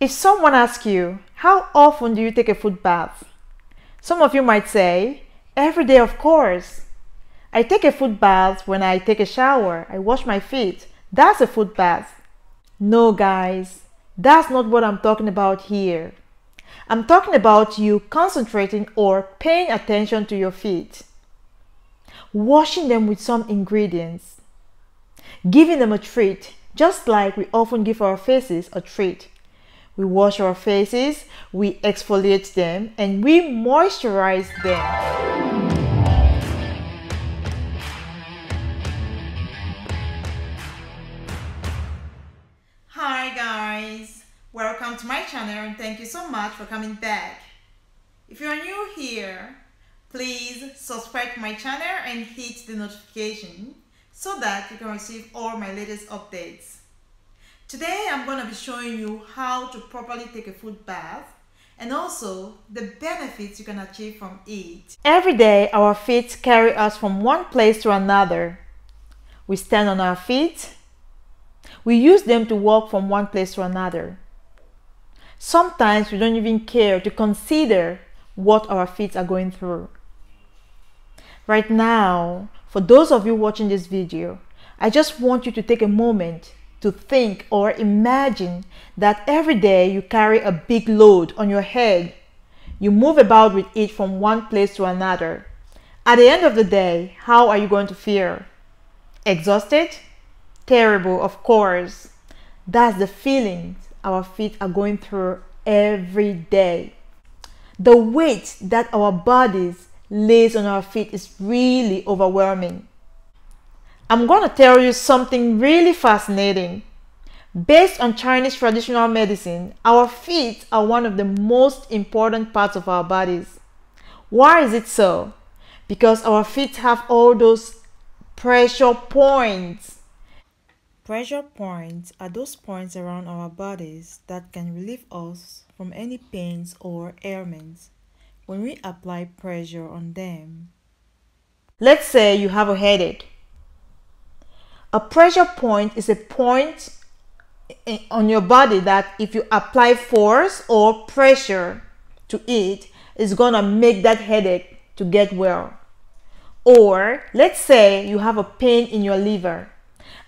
If someone asks you, how often do you take a foot bath? Some of you might say, every day, of course. I take a foot bath when I take a shower. I wash my feet. That's a foot bath. No, guys, that's not what I'm talking about here. I'm talking about you concentrating or paying attention to your feet. Washing them with some ingredients. Giving them a treat, just like we often give our faces a treat. We wash our faces, we exfoliate them, and we moisturize them. Hi guys, welcome to my channel and thank you so much for coming back. If you're new here, please subscribe to my channel and hit the notification so that you can receive all my latest updates. Today I'm going to be showing you how to properly take a foot bath and also the benefits you can achieve from it. Every day our feet carry us from one place to another. We stand on our feet. We use them to walk from one place to another. Sometimes we don't even care to consider what our feet are going through. Right now, for those of you watching this video, I just want you to take a moment to think or imagine that every day you carry a big load on your head. You move about with it from one place to another. At the end of the day, how are you going to feel? Exhausted? Terrible, of course. That's the feelings our feet are going through every day. The weight that our bodies lays on our feet is really overwhelming. I'm going to tell you something really fascinating. Based on Chinese traditional medicine, our feet are one of the most important parts of our bodies. Why is it so? Because our feet have all those pressure points. Pressure points are those points around our bodies that can relieve us from any pains or ailments when we apply pressure on them. Let's say you have a headache. A pressure point is a point on your body that if you apply force or pressure to it, it's gonna make that headache to get well. Or let's say you have a pain in your liver.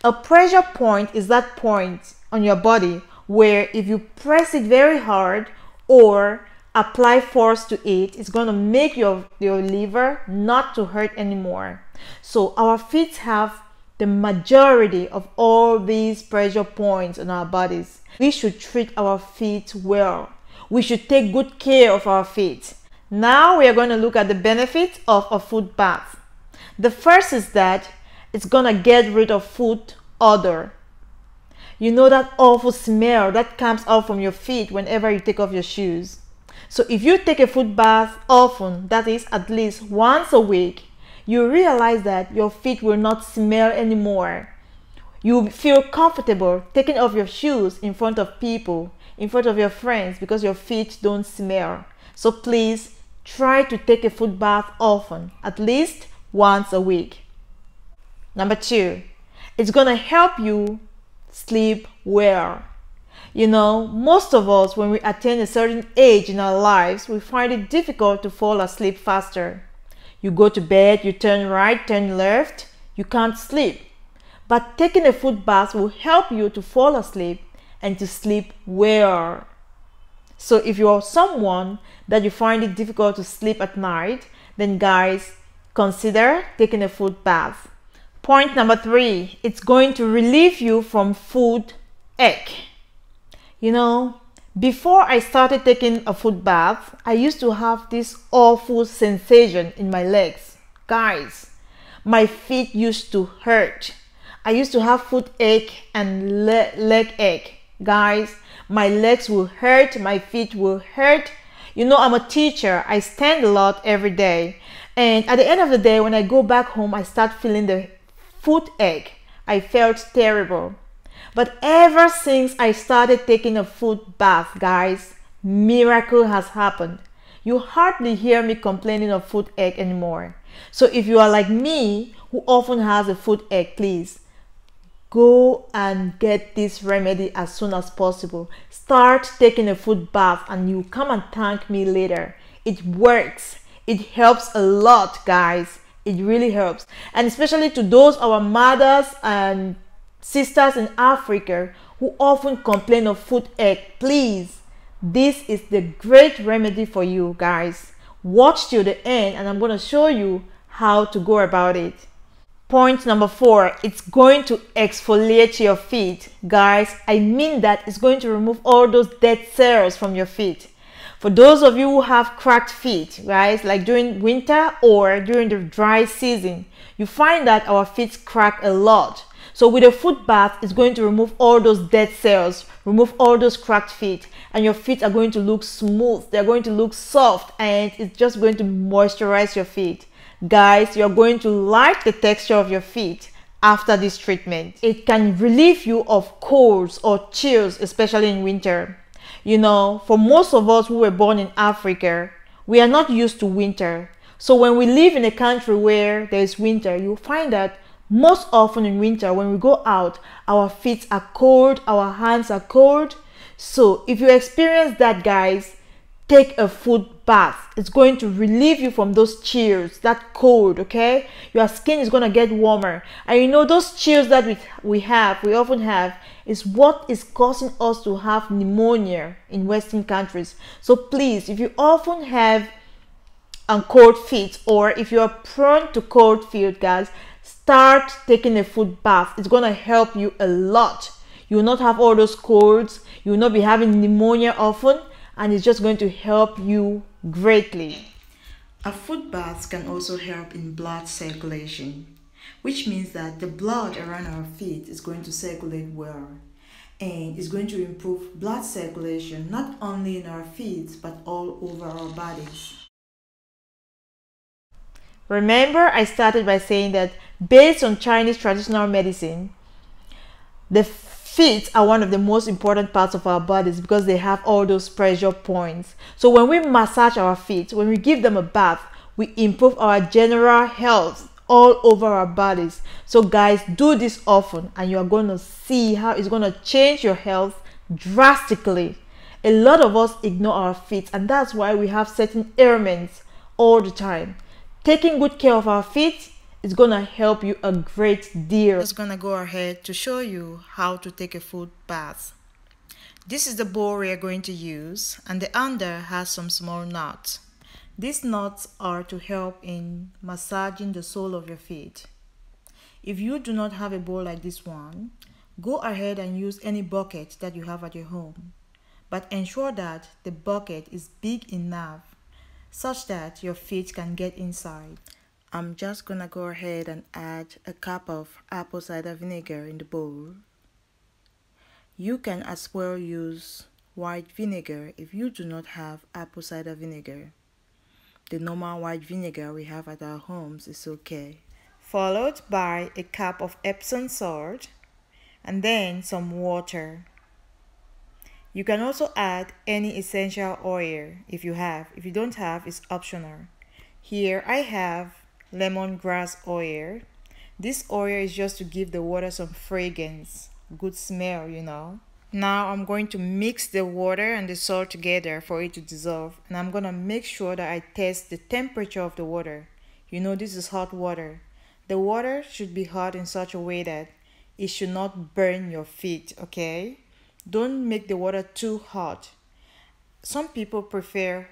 A pressure point is that point on your body where if you press it very hard or apply force to it, it's going to make your liver not to hurt anymore. So our feet have the majority of all these pressure points on our bodies. We should treat our feet well. We should take good care of our feet. Now we are going to look at the benefits of a foot bath. The first is that it's gonna get rid of foot odor. You know that awful smell that comes out from your feet whenever you take off your shoes. So if you take a foot bath often, that is at least once a week, you realize that your feet will not smell anymore. You feel comfortable taking off your shoes in front of people, in front of your friends, because your feet don't smell. So please try to take a foot bath often, at least once a week. Number 2, it's gonna help you sleep well. You know, most of us, when we attain a certain age in our lives, we find it difficult to fall asleep faster. You go to bed, you turn right, turn left, you can't sleep. But taking a foot bath will help you to fall asleep and to sleep well. So if you're someone that you find it difficult to sleep at night, then guys, consider taking a foot bath. Point number 3, it's going to relieve you from foot ache. You know, before I started taking a foot bath, I used to have this awful sensation in my legs. Guys, my feet used to hurt. I used to have foot ache and leg ache. Guys, my legs will hurt, my feet will hurt. You know, I'm a teacher. I stand a lot every day. And at the end of the day, when I go back home, I start feeling the foot ache. I felt terrible. But ever since I started taking a foot bath, guys, miracle has happened. You hardly hear me complaining of foot ache anymore. So if you are like me, who often has a foot ache, please go and get this remedy as soon as possible. Start taking a foot bath and you come and thank me later. It works. It helps a lot, guys. It really helps. And especially to those our mothers and sisters in Africa who often complain of foot ache, please, this is the great remedy for you guys. Watch till the end and I'm going to show you how to go about it. Point number 4, it's going to exfoliate your feet. Guys, I mean that it's going to remove all those dead cells from your feet. For those of you who have cracked feet, guys, like during winter or during the dry season, you find that our feet crack a lot. So with a foot bath, it's going to remove all those dead cells, remove all those cracked feet, and your feet are going to look smooth. They're going to look soft, and it's just going to moisturize your feet. Guys, you're going to like the texture of your feet after this treatment. It can relieve you of colds or chills, especially in winter. You know, for most of us who were born in Africa, we are not used to winter. So when we live in a country where there is winter, you'll find that most often in winter, when we go out, our feet are cold, our hands are cold. So if you experience that, guys, take a foot bath. It's going to relieve you from those chills, that cold, okay? Your skin is going to get warmer. And you know, those chills that we often have, is what is causing us to have pneumonia in Western countries. So please, if you often have cold feet, or if you are prone to cold feet, guys, start taking a foot bath. It's going to help you a lot. You will not have all those colds. You will not be having pneumonia often, and it's just going to help you greatly. A foot bath can also help in blood circulation, which means that the blood around our feet is going to circulate well, and it's going to improve blood circulation not only in our feet but all over our bodies. Remember, I started by saying that based on Chinese traditional medicine, the feet are one of the most important parts of our bodies because they have all those pressure points. So when we massage our feet, when we give them a bath, we improve our general health all over our bodies. So guys, do this often and you are going to see how it's going to change your health drastically. A lot of us ignore our feet, and that's why we have certain ailments all the time. Taking good care of our feet is going to help you a great deal. I'm just going to go ahead to show you how to take a foot bath. This is the bowl we are going to use, and the under has some small nuts. These nuts are to help in massaging the sole of your feet. If you do not have a bowl like this one, go ahead and use any bucket that you have at your home. But ensure that the bucket is big enough such that your feet can get inside. I'm just gonna go ahead and add a cup of apple cider vinegar in the bowl. You can as well use white vinegar if you do not have apple cider vinegar. The normal white vinegar we have at our homes is okay. Followed by a cup of Epsom salt and then some water. You can also add any essential oil if you have. If you don't have, it's optional. Here I have lemongrass oil. This oil is just to give the water some fragrance, good smell, you know. Now I'm going to mix the water and the salt together for it to dissolve, and I'm going to make sure that I test the temperature of the water. You know, this is hot water. The water should be hot in such a way that it should not burn your feet, okay? Don't make the water too hot. Some people prefer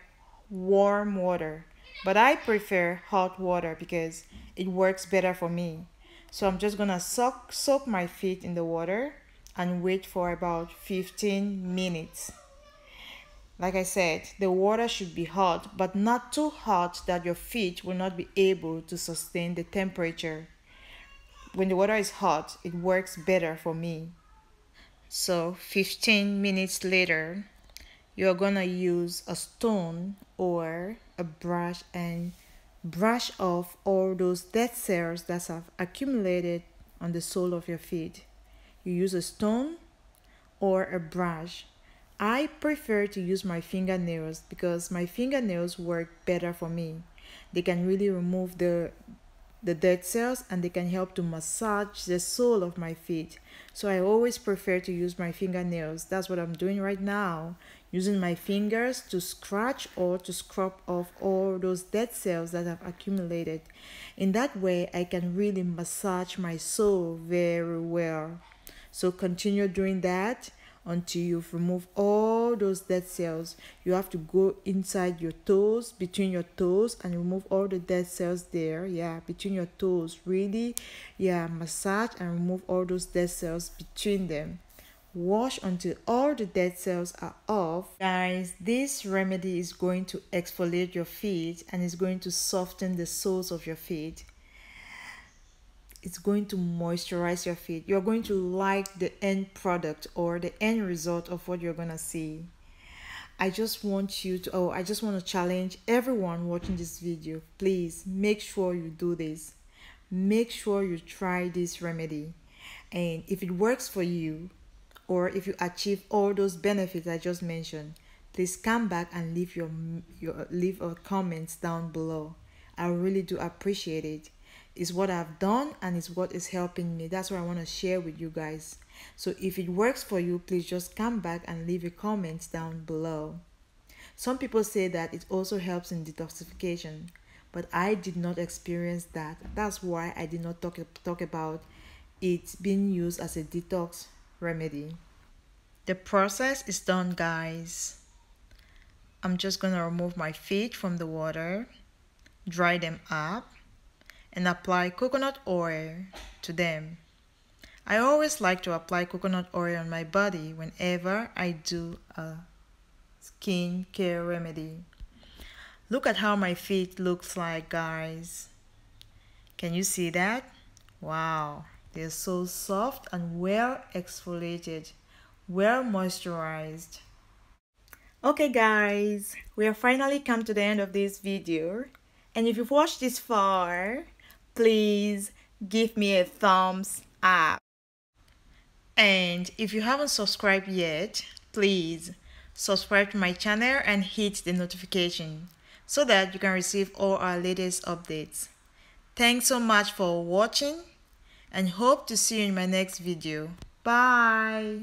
warm water, but I prefer hot water because it works better for me. So I'm just gonna soak my feet in the water and wait for about 15 minutes. Like I said, the water should be hot, but not too hot that your feet will not be able to sustain the temperature. When the water is hot, it works better for me. So 15 minutes later, you're gonna use a stone or a brush and brush off all those dead cells that have accumulated on the sole of your feet. You use a stone or a brush. I prefer to use my fingernails because my fingernails work better for me. They can really remove the the dead cells, and they can help to massage the sole of my feet. So I always prefer to use my fingernails. That's what I'm doing right now, using my fingers to scratch or to scrub off all those dead cells that have accumulated. In that way, I can really massage my sole very well. So continue doing that until you've removed all those dead cells. You have to go inside your toes, between your toes, and remove all the dead cells there. Yeah, between your toes. Really, yeah, massage and remove all those dead cells between them. Wash until all the dead cells are off. Guys, this remedy is going to exfoliate your feet and is going to soften the soles of your feet. It's going to moisturize your feet. You're going to like the end product or the end result of what you're gonna see. I just want to challenge everyone watching this video. Please make sure you do this. Make sure you try this remedy. And if it works for you, or if you achieve all those benefits I just mentioned, please come back and leave a comments down below. I really do appreciate it. It's what I've done and it's what is helping me. That's what I want to share with you guys. So if it works for you, please just come back and leave a comment down below. Some people say that it also helps in detoxification, but I did not experience that. That's why I did not talk about it being used as a detox remedy. The process is done, guys. I'm just gonna remove my feet from the water, dry them up, and apply coconut oil to them. I always like to apply coconut oil on my body whenever I do a skin care remedy. Look at how my feet looks like, guys. Can you see that? Wow, they're so soft and well exfoliated, well moisturized. Okay guys, we have finally come to the end of this video, and if you've watched this far, please give me a thumbs up. And if you haven't subscribed yet, please subscribe to my channel and hit the notification so that you can receive all our latest updates. Thanks so much for watching and hope to see you in my next video. Bye.